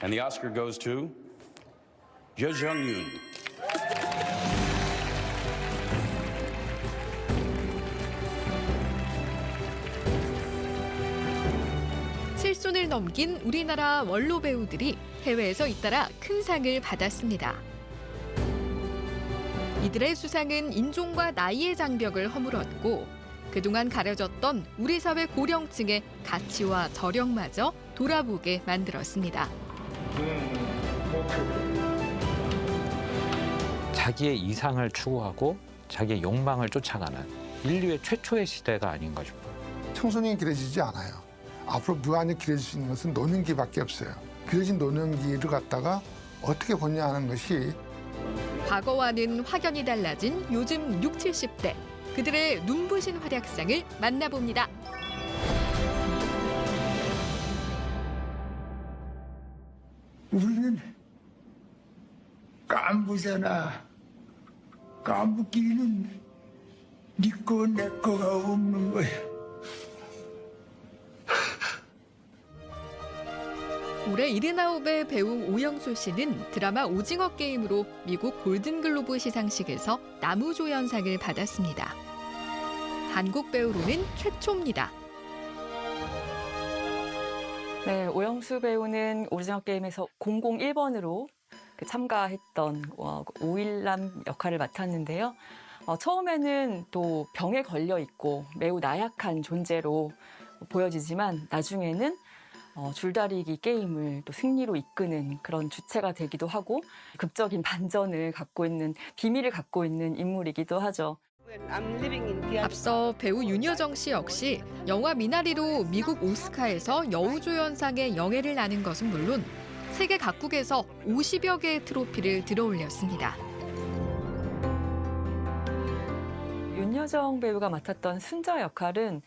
And the Oscar goes to Je Jung-yoon. 칠순을 넘긴 우리나라 원로 배우들이 해외에서 잇따라 큰 상을 받았습니다. 이들의 수상은 인종과 나이의 장벽을 허물었고 그동안 가려졌던 우리 사회 고령층의 가치와 저력마저 돌아보게 만들었습니다. 자기의 이상을 추구하고 자기의 욕망을 쫓아가는 인류의 최초의 시대가 아닌가 싶어요. 청소년이 길어지지 않아요. 앞으로 무한히 길어질 수 있는 것은 노년기밖에 없어요. 길어진 노년기를 갖다가 어떻게 보냐 하는 것이 과거와는 확연히 달라진 요즘 60, 70대. 그들의 눈부신 활약상을 만나봅니다. 우리는 깐부잖아. 깐부끼리는 네 거 내 거가 없는 거야. 올해 79의 배우 오영수 씨는 드라마 오징어 게임으로 미국 골든글로브 시상식에서 나무조연상을 받았습니다. 한국 배우로는 최초입니다. 네, 오영수 배우는 오징어 게임에서 001번으로 참가했던 오일남 역할을 맡았는데요. 처음에는 또 병에 걸려 있고 매우 나약한 존재로 보여지지만 나중에는 줄다리기 게임을 또 승리로 이끄는 그런 주체가 되기도 하고 극적인 반전을 갖고 있는 비밀을 갖고 있는 인물이기도 하죠. 앞서 배우 윤여정 씨 역시 영화 미나리로 미국 오스카에서 여우조연상의 영예를 나는 것은 물론 세계 각국에서 50여 개의 트로피를 들어올렸습니다. 윤여정 배우가 맡았던 순자 역할은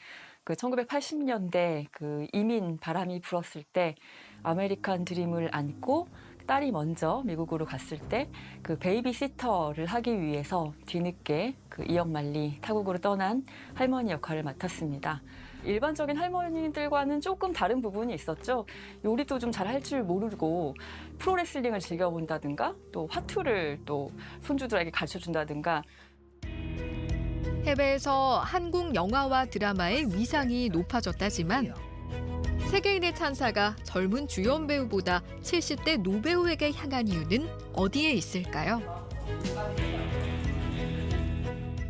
1980년대 이민 바람이 불었을 때 아메리칸 드림을 안고 딸이 먼저 미국으로 갔을 때 베이비시터를 하기 위해서 뒤늦게 이역만리 타국으로 떠난 할머니 역할을 맡았습니다. 일반적인 할머니들과는 조금 다른 부분이 있었죠. 요리도 좀 잘 할 줄 모르고 프로레슬링을 즐겨본다든가 또 화투를 또 손주들에게 가르쳐준다든가 해외에서 한국 영화와 드라마의 위상이 높아졌다지만 세계인의 찬사가 젊은 주연 배우보다 70대 노배우에게 향한 이유는 어디에 있을까요?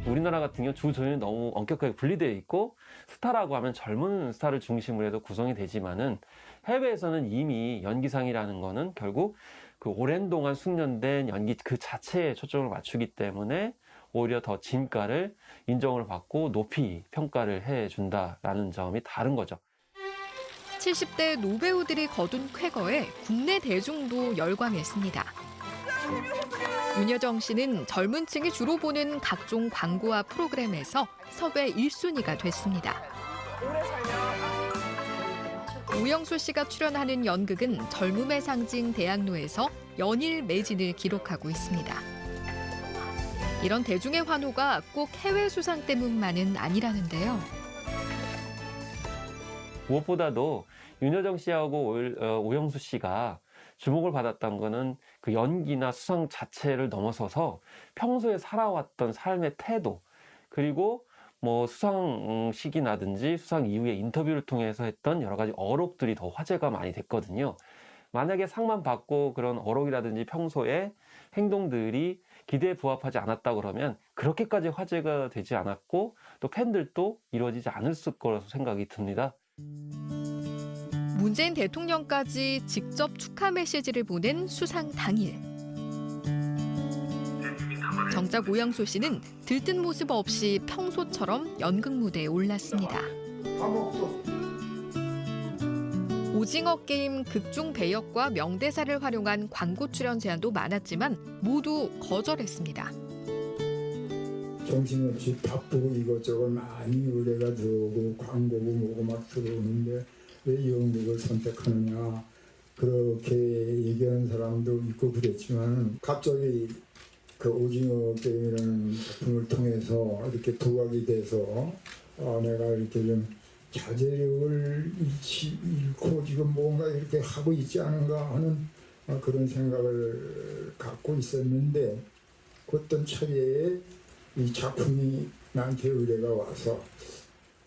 우리나라 같은 경우 주조연이 너무 엄격하게 분리되어 있고 스타라고 하면 젊은 스타를 중심으로 해서 구성이 되지만은 해외에서는 이미 연기상이라는 거는 결국 오랜 동안 숙련된 연기 그 자체에 초점을 맞추기 때문에 오히려 더 진가를 인정을 받고 높이 평가를 해준다라는 점이 다른 거죠. 70대 노배우들이 거둔 쾌거에 국내 대중도 열광했습니다. 윤여정 씨는 젊은 층이 주로 보는 각종 광고와 프로그램에서 섭외 1순위가 됐습니다. 오영수 씨가 출연하는 연극은 젊음의 상징 대학로에서 연일 매진을 기록하고 있습니다. 이런 대중의 환호가 꼭 해외 수상 때문만은 아니라는데요. 무엇보다도 윤여정 씨하고 오영수 씨가 주목을 받았던 거는 그 연기나 수상 자체를 넘어서서 평소에 살아왔던 삶의 태도, 그리고 뭐 수상식이라든지 수상 이후의 인터뷰를 통해서 했던 여러 가지 어록들이 더 화제가 많이 됐거든요. 만약에 상만 받고 그런 어록이라든지 평소의 행동들이 기대에 부합하지 않았다 그러면 그렇게까지 화제가 되지 않았고 또 팬들도 이루어지지 않았을 거라서 생각이 듭니다. 문재인 대통령까지 직접 축하 메시지를 보낸 수상 당일. 정작 오영수 씨는 들뜬 모습 없이 평소처럼 연극 무대에 올랐습니다. 오징어 게임 극중 배역과 명대사를 활용한 광고 출연 제안도 많았지만 모두 거절했습니다. 정신없이 바쁘고 이것저것 많이 의뢰가 들어오고 광고고 뭐고 막 들어오는데 왜 연극을 선택하느냐 그렇게 얘기하는 사람도 있고 그랬지만 갑자기 그 오징어 게임이라는 작품을 통해서 이렇게 부각이 돼서 내가 이렇게 좀 자제력을 잃고 지금 뭔가 이렇게 하고 있지 않은가 하는 그런 생각을 갖고 있었는데 그 어떤 차례에 이 작품이 나한테 의뢰가 와서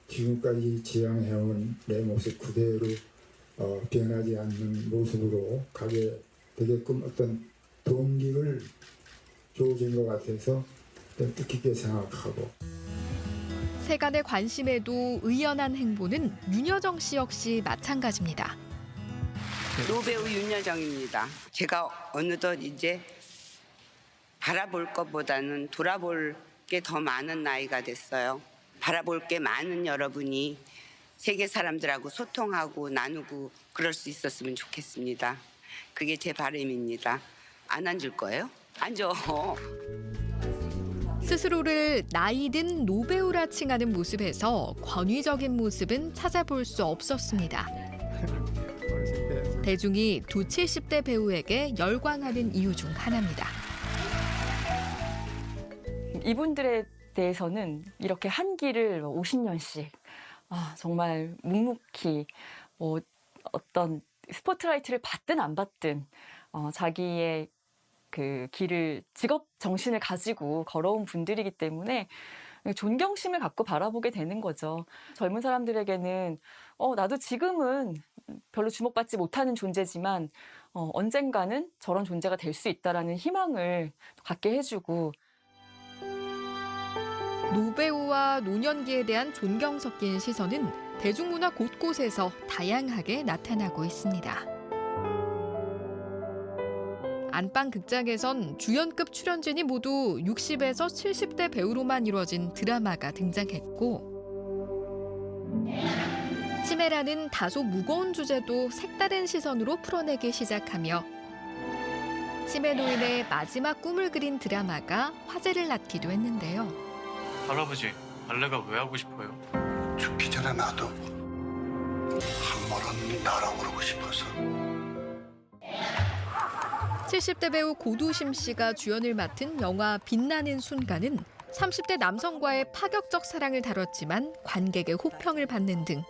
지금까지 지향해온 내 모습 그대로 변하지 않는 모습으로 가게 되게끔 어떤 동기를 주어진 것 같아서 뜻깊게 생각하고 세간의 관심에도 의연한 행보는 윤여정 씨 역시 마찬가지입니다. 노배우 윤여정입니다. 제가 어느덧 이제 바라볼 것보다는 돌아볼 게 더 많은 나이가 됐어요. 바라볼 게 많은 여러분이 세계 사람들하고 소통하고 나누고 그럴 수 있었으면 좋겠습니다. 그게 제 바람입니다. 안 앉을 거예요? 앉아. 스스로를 나이든 노배우라 칭하는 모습에서 권위적인 모습은 찾아볼 수 없었습니다. 대중이 두 70대 배우에게 열광하는 이유 중 하나입니다. 이분들에 대해서는 이렇게 한 길을 50년씩 정말 묵묵히 어떤 스포트라이트를 받든 안 받든 자기의 그 길을 직업 정신을 가지고 걸어온 분들이기 때문에 존경심을 갖고 바라보게 되는 거죠. 젊은 사람들에게는 나도 지금은 별로 주목받지 못하는 존재지만 언젠가는 저런 존재가 될 수 있다라는 희망을 갖게 해주고 노배우와 노년기에 대한 존경 섞인 시선은 대중문화 곳곳에서 다양하게 나타나고 있습니다. 안방 극장에선 주연급 출연진이 모두 60에서 70대 배우로만 이루어진 드라마가 등장했고 치매라는 다소 무거운 주제도 색다른 시선으로 풀어내기 시작하며 치매 노인의 마지막 꿈을 그린 드라마가 화제를 낳기도 했는데요. 할아버지, 발레가 왜 하고 싶어요? 죽기 전에 나도 한 번은 날아오르고 싶어서. 70대 배우 고두심 씨가 주연을 맡은 영화 빛나는 순간은 30대 남성과의 파격적 사랑을 다뤘지만 관객의 호평을 받는 등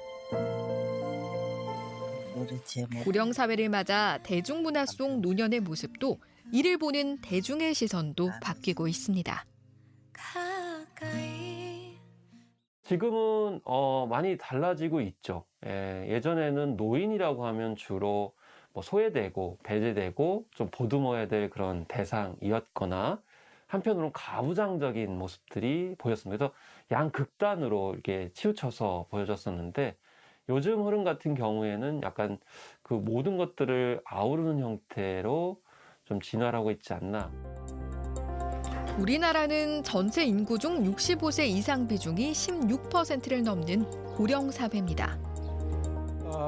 고령 사회를 맞아 대중문화 속 노년의 모습도 이를 보는 대중의 시선도 바뀌고 있습니다. 지금은 많이 달라지고 있죠. 예전에는 노인이라고 하면 주로 뭐 소외되고 배제되고 좀 보듬어야 될 그런 대상이었거나 한편으로는 가부장적인 모습들이 보였습니다. 그래서 양극단으로 이렇게 치우쳐서 보여졌었는데 요즘 흐름 같은 경우에는 약간 그 모든 것들을 아우르는 형태로 좀 진화하고 있지 않나. 우리나라는 전체 인구 중 65세 이상 비중이 16%를 넘는 고령 사회입니다.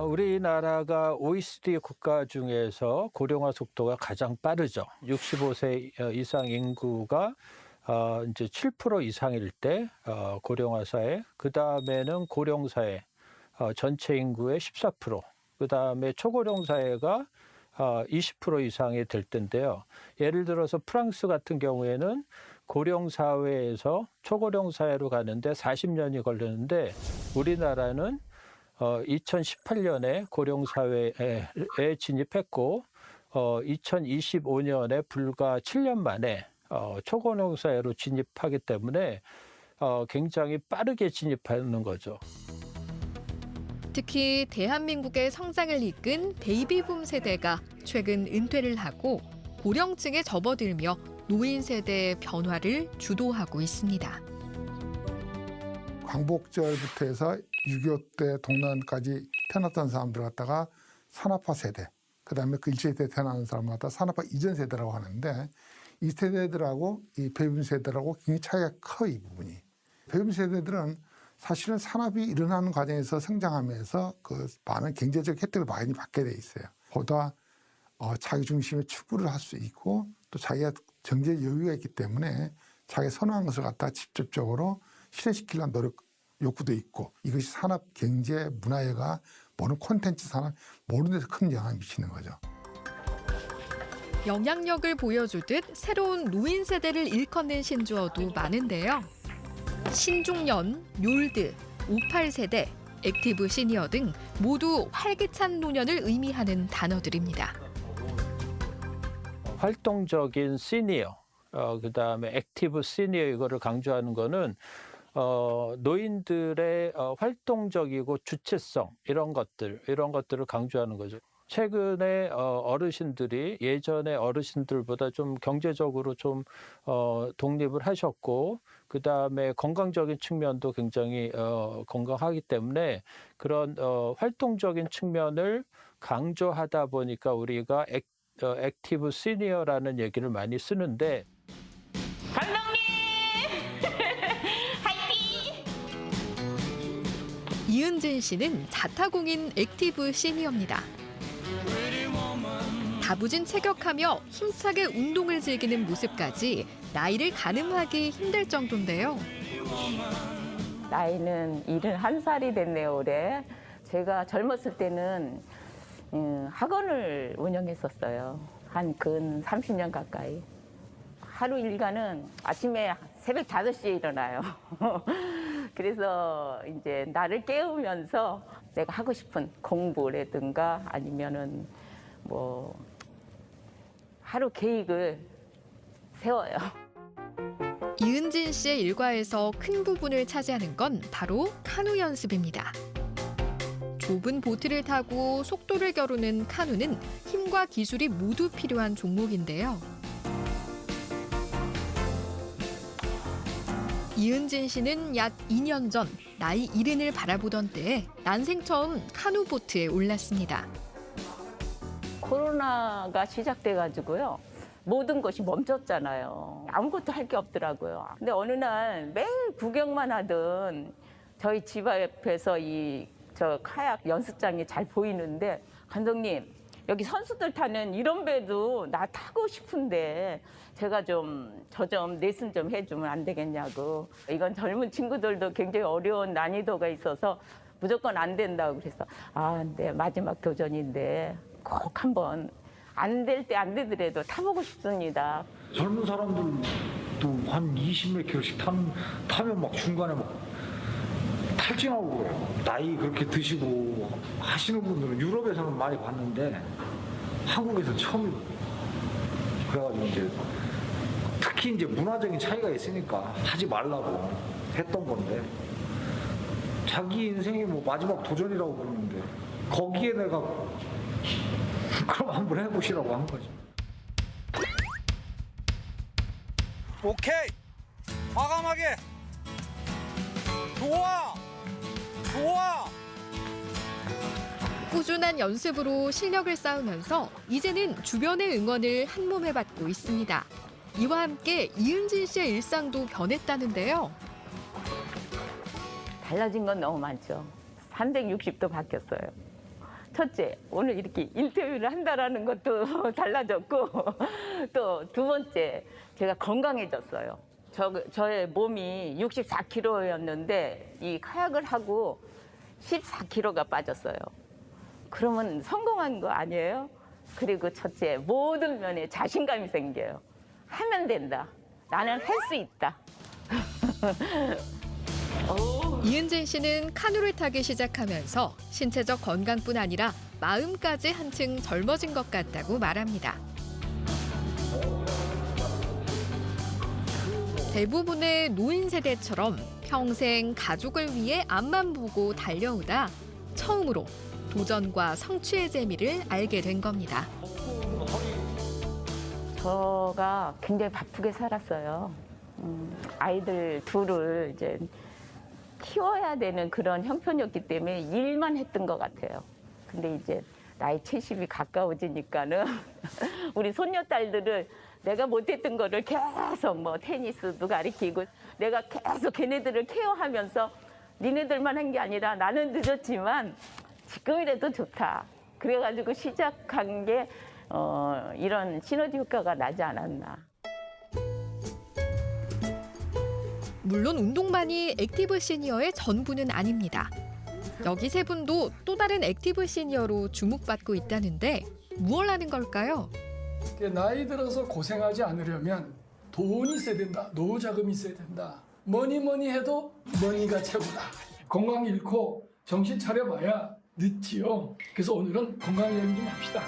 우리나라가 OECD 국가 중에서 고령화 속도가 가장 빠르죠. 65세 이상 인구가 이제 7% 이상일 때 고령화 사회, 그 다음에는 고령 사회, 전체 인구의 14%, 그 다음에 초고령 사회가 20% 이상이 될 텐데요. 예를 들어서 프랑스 같은 경우에는 고령 사회에서 초고령 사회로 가는데 40년이 걸리는데 우리나라는 2018년에 고령 사회에 진입했고 2025년에 불과 7년 만에 초고령 사회로 진입하기 때문에 굉장히 빠르게 진입하는 거죠. 특히 대한민국의 성장을 이끈 베이비붐 세대가 최근 은퇴를 하고 고령층에 접어들며 노인 세대의 변화를 주도하고 있습니다. 광복절부터 해서 6.25 때 동란까지 태어났던 사람들 갖다가 산업화 세대, 그다음에 그 일제시대 태어난 사람을 갖다가 산업화 이전 세대라고 하는데 이 세대들하고 이 베이비붐 세대라고 굉장히 차이가 커, 이 부분이. 베이비붐 세대들은 사실은 산업이 일어나는 과정에서 성장하면서 그 많은 경제적 혜택을 많이 받게 돼 있어요. 보다 자기 중심의 추구를 할 수 있고 또 자기가 경제 여유가 있기 때문에 자기 선호한 것을 갖다 직접적으로 실현시키려는 노력, 욕구도 있고 이것이 산업, 경제, 문화예가 모든 콘텐츠 산업 모든 데서 큰 영향을 미치는 거죠. 영향력을 보여주듯 새로운 노인 세대를 일컫는 신조어도 많은데요. 신중년, 욜드, 58세대, 액티브 시니어 등 모두 활기찬 노년을 의미하는 단어들입니다. 활동적인 시니어, 그다음에 액티브 시니어 이거를 강조하는 거는 노인들의 활동적이고 주체성 이런 것들을 강조하는 거죠. 최근에 어르신들이 예전의 어르신들보다 좀 경제적으로 좀 독립을 하셨고 그다음에 건강적인 측면도 굉장히 건강하기 때문에 그런 활동적인 측면을 강조하다 보니까 우리가 액티브 시니어라는 얘기를 많이 쓰는데 이은진 씨는 자타공인 액티브 시니어입니다. 다부진 체격하며 힘차게 운동을 즐기는 모습까지 나이를 가늠하기 힘들 정도인데요. 나이는 71살이 됐네요, 올해. 제가 젊었을 때는 학원을 운영했었어요. 한 근 30년 가까이. 하루 일과는 아침에 새벽 5시에 일어나요. 그래서 이제 나를 깨우면서 내가 하고 싶은 공부라든가 아니면은 뭐 하루 계획을 세워요. 이은진 씨의 일과에서 큰 부분을 차지하는 건 바로 카누 연습입니다. 좁은 보트를 타고 속도를 겨루는 카누는 힘과 기술이 모두 필요한 종목인데요. 이은진 씨는 약 2년 전 나이 70을 바라보던 때에 난생 처음 카누 보트에 올랐습니다. 코로나가 시작돼가지고요. 모든 것이 멈췄잖아요. 아무것도 할 게 없더라고요. 근데 어느 날 매일 구경만 하던 저희 집 앞에서 저 카약 연습장이 잘 보이는데 감독님 여기 선수들 타는 이런 배도 나 타고 싶은데 제가 저 좀 레슨 좀 해주면 안 되겠냐고. 이건 젊은 친구들도 굉장히 어려운 난이도가 있어서 무조건 안 된다고 그래서 네 마지막 도전인데 꼭 한번 안 될 때 안 되더라도 타보고 싶습니다. 젊은 사람들도 한 20몇 킬로씩 타면 막 중간에 막 탈진하고 그래요. 나이 그렇게 드시고 하시는 분들은 유럽에서는 많이 봤는데 한국에서 처음이고 그래가지고 이제 특히 이제 문화적인 차이가 있으니까 하지 말라고 했던 건데 자기 인생이 뭐 마지막 도전이라고 그러는데 거기에 내가 그럼 한번 해보시라고 한 거죠. 오케이, 과감하게, 좋아. 꾸준한 연습으로 실력을 쌓으면서 이제는 주변의 응원을 한몸에 받고 있습니다. 이와 함께 이은진 씨의 일상도 변했다는데요. 달라진 건 너무 많죠. 360도 바뀌었어요. 첫째, 오늘 이렇게 인터뷰를 한다라는 것도 달라졌고 또 두 번째, 제가 건강해졌어요. 저의 몸이 64kg였는데 이 카약을 하고 14kg가 빠졌어요. 그러면 성공한 거 아니에요? 그리고 첫째, 모든 면에 자신감이 생겨요. 하면 된다. 나는 할 수 있다. 이은진 씨는 카누를 타기 시작하면서 신체적 건강뿐 아니라 마음까지 한층 젊어진 것 같다고 말합니다. 대부분의 노인 세대처럼 평생 가족을 위해 앞만 보고 달려오다 처음으로 도전과 성취의 재미를 알게 된 겁니다. 저가 굉장히 바쁘게 살았어요. 아이들 둘을 이제 키워야 되는 그런 형편이었기 때문에 일만 했던 것 같아요. 근데 이제 나이 70이 가까워지니까는 우리 손녀딸들을 내가 못했던 거를 계속 뭐 테니스도 가르치고 내가 계속 걔네들을 케어하면서 니네들만 한 게 아니라 나는 늦었지만 지금이라도 좋다. 그래가지고 시작한 게 이런 시너지 효과가 나지 않았나. 물론 운동만이 액티브 시니어의 전부는 아닙니다. 여기 세 분도 또 다른 액티브 시니어로 주목받고 있다는데 무얼 하는 걸까요? 나이 들어서 고생하지 않으려면 돈이 있어야 된다. 노후 자금이 있어야 된다. 뭐니 해도 머니가 최고다. 건강 잃고 정신 차려봐야 늦지요. 그래서 오늘은 건강 여행 좀 합시다.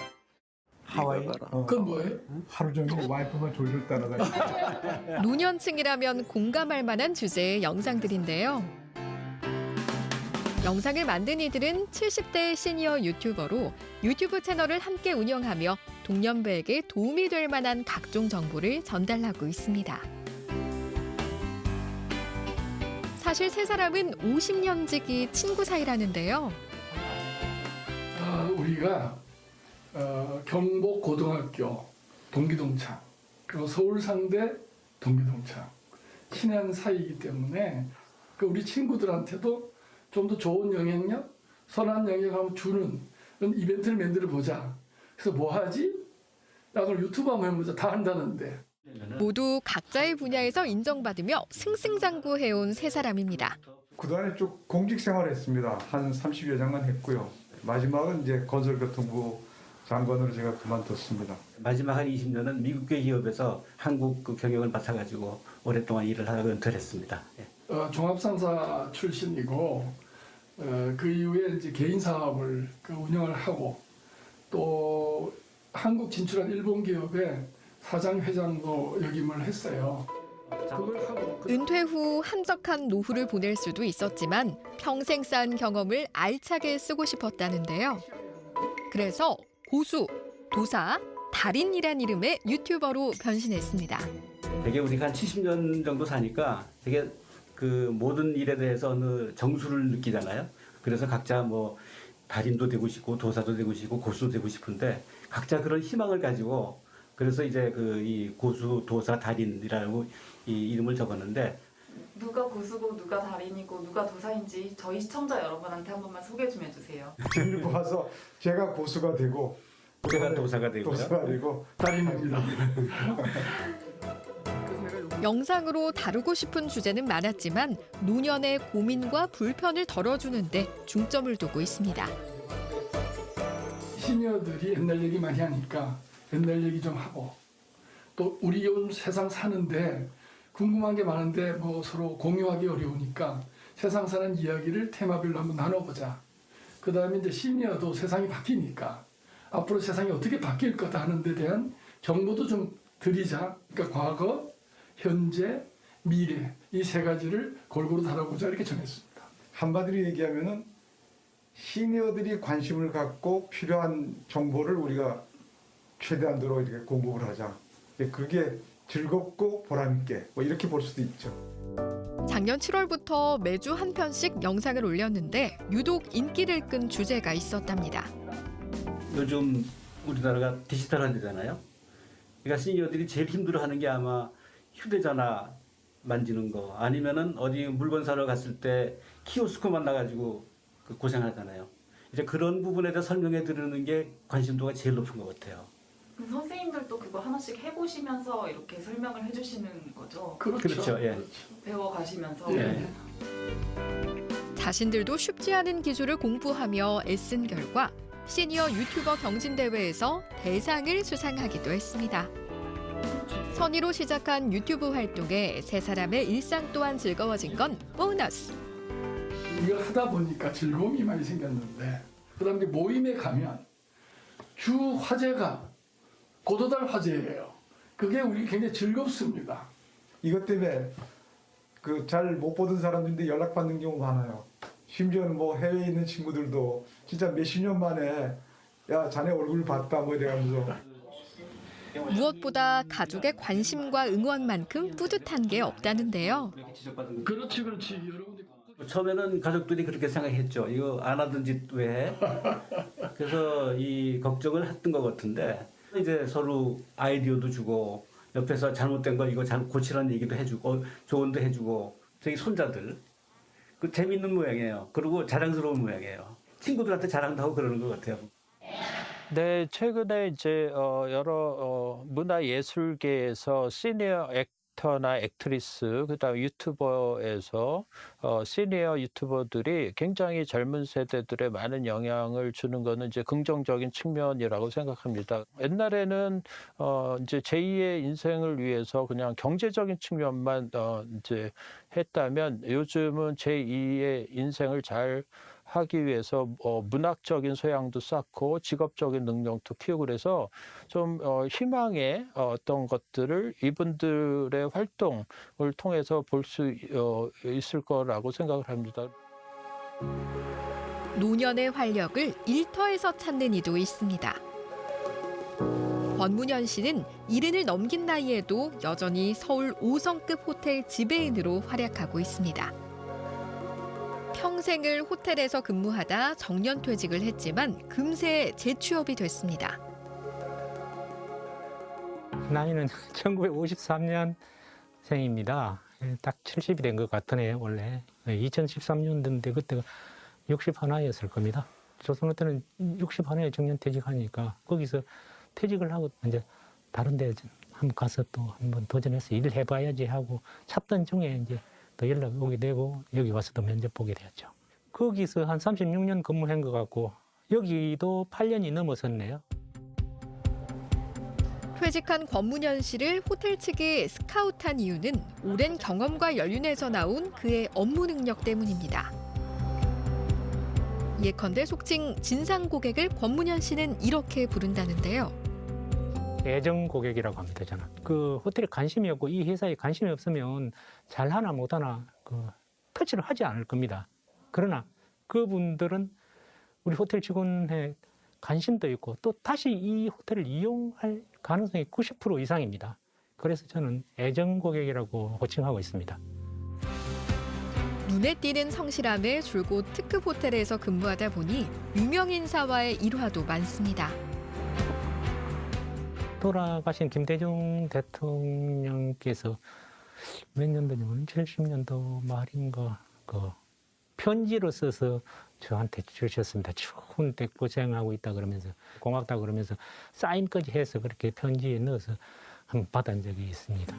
하와이? 그건 뭐예요? 하루 종일 와이프만 졸졸 따라다니고. 노년층이라면 공감할 만한 주제의 영상들인데요. 영상을 만든 이들은 70대 시니어 유튜버로 유튜브 채널을 함께 운영하며 동년배에게 도움이 될 만한 각종 정보를 전달하고 있습니다. 사실 세 사람은 50년 지기 친구 사이라는데요. 우리가 경복고등학교 동기동창, 그리고 서울상대 동기동창, 친한 사이이기 때문에 우리 친구들한테도 좀 더 좋은 영향력, 선한 영향을 주는 그런 이벤트를 만들어 보자. 그래서 뭐 하지? 나 그럼 유튜브 한번 해보자. 다 한다는데. 모두 각자의 분야에서 인정받으며 승승장구해온 세 사람입니다. 그동안에 쭉 공직 생활했습니다. 한 30여 년간 했고요. 마지막은 이제 건설교통부 장관으로 제가 그만뒀습니다. 마지막 한 20년은 미국계 기업에서 한국 그 경영을 맡아가지고 오랫동안 일을 하고 은퇴를 했습니다. 종합상사 출신이고 그 이후에 이제 개인 사업을 운영을 하고 또 한국 진출한 일본 기업의 사장 회장도 역임을 했어요. 그걸 하고 은퇴 후 한적한 노후를 보낼 수도 있었지만 평생 쌓은 경험을 알차게 쓰고 싶었다는데요. 그래서 고수, 도사, 달인이란 이름의 유튜버로 변신했습니다. 되게 우리가 한 70년 정도 사니까 되게 그 모든 일에 대해서 어느 정수를 느끼잖아요. 그래서 각자 뭐 달인도 되고 싶고 도사도 되고 싶고 고수도 되고 싶은데 각자 그런 희망을 가지고 그래서 이제 그 이 고수, 도사, 달인이라고 이 이름을 적었는데 누가 고수고 누가 달인이고 누가 도사인지 저희 시청자 여러분한테 한 번만 소개 좀 해주세요. 들고 와서 제가 고수가 되고 제가 도사가 되고요. 도사가 되고 달인입니다. 영상으로 다루고 싶은 주제는 많았지만 노년의 고민과 불편을 덜어주는 데 중점을 두고 있습니다. 시니어들이 옛날 얘기 많이 하니까 옛날 얘기 좀 하고 또 우리 요즘 세상 사는데 궁금한 게 많은데 뭐 서로 공유하기 어려우니까 세상 사는 이야기를 테마별로 한번 나눠보자. 그다음에 이제 시니어도 세상이 바뀌니까 앞으로 세상이 어떻게 바뀔 거다 하는 데 대한 정보도 좀 드리자. 그러니까 과거, 현재, 미래 이 세 가지를 골고루 다뤄보자 이렇게 정했습니다. 한마디로 얘기하면은 시니어들이 관심을 갖고 필요한 정보를 우리가 최대한도로 이렇게 공급을 하자. 그게 즐겁고 보람있게 뭐 이렇게 볼 수도 있죠. 작년 7월부터 매주 한 편씩 영상을 올렸는데 유독 인기를 끈 주제가 있었답니다. 요즘 우리나라가 디지털화되잖아요. 그러니까 시니어들이 제일 힘들어하는 게 아마 휴대전화 만지는 거 아니면은 어디 물건 사러 갔을 때 키오스크 만나가지고 고생하잖아요. 이제 그런 부분에 대해 설명해 드리는 게 관심도가 제일 높은 것 같아요. 그럼 선생님들도 그거 하나씩 해보시면서 이렇게 설명을 해주시는 거죠? 그렇죠. 예. 배워가시면서. 예. 자신들도 쉽지 않은 기술을 공부하며 애쓴 결과 시니어 유튜버 경진대회에서 대상을 수상하기도 했습니다. 선의로 시작한 유튜브 활동에 세 사람의 일상 또한 즐거워진 건 보너스. 이걸 하다 보니까 즐거움이 많이 생겼는데 그다음에 모임에 가면 주 화제가 고도달 화제예요. 그게 우리 굉장히 즐겁습니다. 이것 때문에 그 잘 못 보던 사람들인데 연락 받는 경우 많아요. 심지어는 뭐 해외에 있는 친구들도 진짜 몇십 년 만에 야 자네 얼굴 봤다 뭐 이래가면서. 무엇보다 가족의 관심과 응원만큼 뿌듯한 게 없다는데요. 그렇지. 여러분들 처음에는 가족들이 그렇게 생각했죠. 이거 안 하던 짓 왜 해? 그래서 이 걱정을 했던 것 같은데 이제 서로 아이디어도 주고 옆에서 잘못된 거 이거 잘 고치라는 얘기도 해주고 조언도 해주고 저희 손자들 그 재밌는 모양이에요. 그리고 자랑스러운 모양이에요. 친구들한테 자랑도 하고 그러는 것 같아요. 네, 최근에 이제 여러 문화예술계에서 시니어 액터나 액트리스, 그다음 유튜버에서 시니어 유튜버들이 굉장히 젊은 세대들의 많은 영향을 주는 거는 이제 긍정적인 측면이라고 생각합니다. 옛날에는 이제 제2의 인생을 위해서 그냥 경제적인 측면만 이제 했다면 요즘은 제2의 인생을 잘 하기 위해서 문학적인 소양도 쌓고 직업적인 능력도 키우고 그래서 좀 희망의 어떤 것들을 이분들의 활동을 통해서 볼 수 있을 거라고 생각을 합니다. 노년의 활력을 일터에서 찾는 이도 있습니다. 권문현 씨는 70을 넘긴 나이에도 여전히 서울 5성급 호텔 지배인으로 활약하고 있습니다. 평생을 호텔에서 근무하다 정년퇴직을 했지만 금세 재취업이 됐습니다. 나이는 1953년생입니다. 딱 70이 된 것 같으네요, 원래. 2013년도인데 그때가 61였을 겁니다. 조선호텔은 61에 정년퇴직하니까 거기서 퇴직을 하고 이제 다른 데 한번 가서 또 한번 도전해서 일을 해봐야지 하고 찾던 중에 이제 또 연락이 오게 되고 여기 와서도 면접 보게 되었죠. 거기서 한 36년 근무한 것 같고 여기도 8년이 넘어섰네요. 퇴직한 권문현 씨를 호텔 측이 스카우트한 이유는 오랜 경험과 연륜에서 나온 그의 업무 능력 때문입니다. 예컨대 속칭 진상 고객을 권문현 씨는 이렇게 부른다는데요. 애정 고객이라고 합니다, 저는. 그 호텔에 관심이 없고 이 회사에 관심이 없으면 잘하나 못하나 터치를 하지 않을 겁니다. 그러나 그분들은 우리 호텔 직원의 관심도 있고 또 다시 이 호텔을 이용할 가능성이 90% 이상입니다. 그래서 저는 애정 고객이라고 호칭하고 있습니다. 눈에 띄는 성실함에 줄곧 특급 호텔에서 근무하다 보니 유명 인사와의 일화도 많습니다. 돌아가신 김대중 대통령께서 몇 년도냐면 70년도 말인가 편지로 써서 저한테 주셨습니다. 추운데 고생하고 있다 그러면서 고맙다 그러면서 사인까지 해서 그렇게 편지에 넣어서 한번 받은 적이 있습니다.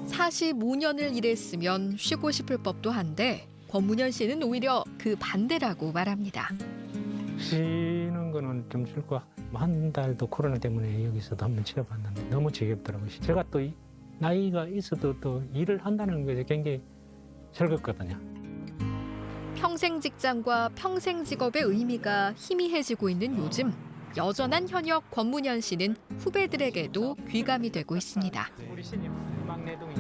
45년을 일했으면 쉬고 싶을 법도 한데 권문현 씨는 오히려 그 반대라고 말합니다. 쉬는 거는 좀 줄까? 한 달도 코로나 때문에 여기서도 한번 쉬어봤는데 너무 지겹더라고요. 제가 또 나이가 있어도 또 일을 한다는 것이 굉장히 즐겁거든요. 평생 직장과 평생 직업의 의미가 희미해지고 있는 요즘 여전한 현역 권문현 씨는 후배들에게도 귀감이 되고 있습니다. 우리 신입 막내동이.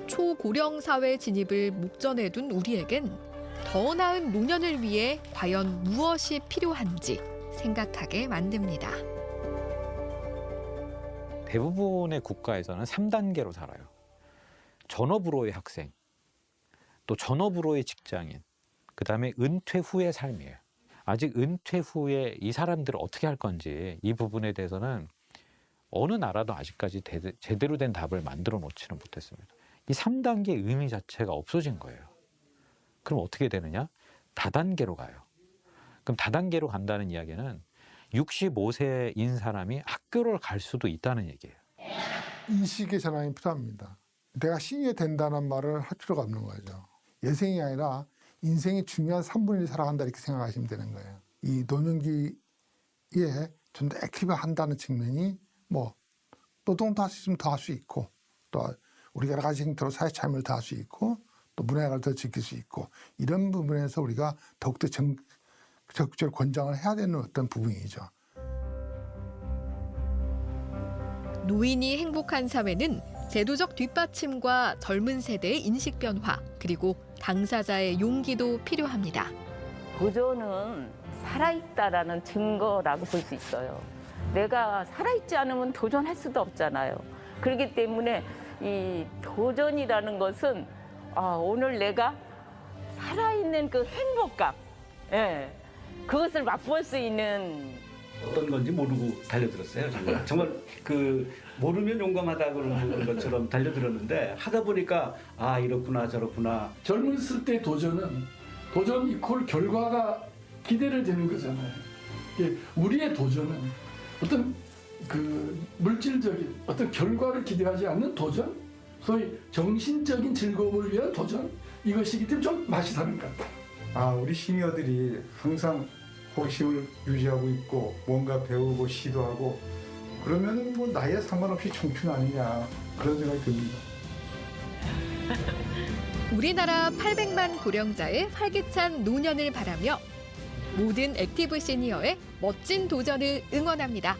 초고령 사회 진입을 목전에 둔 우리에겐 더 나은 노년을 위해 과연 무엇이 필요한지 생각하게 만듭니다. 대부분의 국가에서는 3단계로 살아요. 전업으로의 학생, 또 전업으로의 직장인, 그다음에 은퇴 후의 삶이에요. 아직 은퇴 후에 이 사람들을 어떻게 할 건지 이 부분에 대해서는 어느 나라도 아직까지 제대로 된 답을 만들어 놓지는 못했습니다. 이 3단계 의미 자체가 없어진 거예요. 그럼 어떻게 되느냐? 다단계로 가요. 그럼 다단계로 간다는 이야기는 65세인 사람이 학교를 갈 수도 있다는 얘기예요. 인식의 전환이 필요합니다. 내가 신이 된다는 말을 할 필요가 없는 거죠. 예생이 아니라 인생의 중요한 3분의 1 살아간다 이렇게 생각하시면 되는 거예요. 이 노년기에 좀 더 액티브한다는 측면이 뭐 노동도 할 수 있으면 더 할 수 있고 또 우리가 여러 가지 형태로 사회 참여를 더 할 수 있고 또 문화를 더 지킬 수 있고 이런 부분에서 우리가 더욱더 적극적으로 권장을 해야 되는 어떤 부분이죠. 노인이 행복한 사회는 제도적 뒷받침과 젊은 세대의 인식 변화 그리고 당사자의 용기도 필요합니다. 도전은 살아있다라는 증거라고 볼 수 있어요. 내가 살아있지 않으면 도전할 수도 없잖아요. 그렇기 때문에 이 도전이라는 것은 오늘 내가 살아있는 그 행복감, 그것을 맛볼 수 있는 어떤 건지 모르고 달려들었어요. 정말 그 모르면 용감하다 그러는 것처럼 달려들었는데 하다 보니까 이렇구나 저렇구나. 젊었을 때 도전 이퀄 결과가 기대를 되는 거잖아요. 우리의 도전은 어떤 그 물질적인 어떤 결과를 기대하지 않는 도전, 소위 정신적인 즐거움을 위한 도전 이것이기 때문에 좀 맛이 다른 것 같아요. 우리 시니어들이 항상 호기심을 유지하고 있고 뭔가 배우고 시도하고 그러면 뭐 나이에 상관없이 청춘 아니냐 그런 생각이 듭니다. 우리나라 800만 고령자의 활기찬 노년을 바라며 모든 액티브 시니어의 멋진 도전을 응원합니다.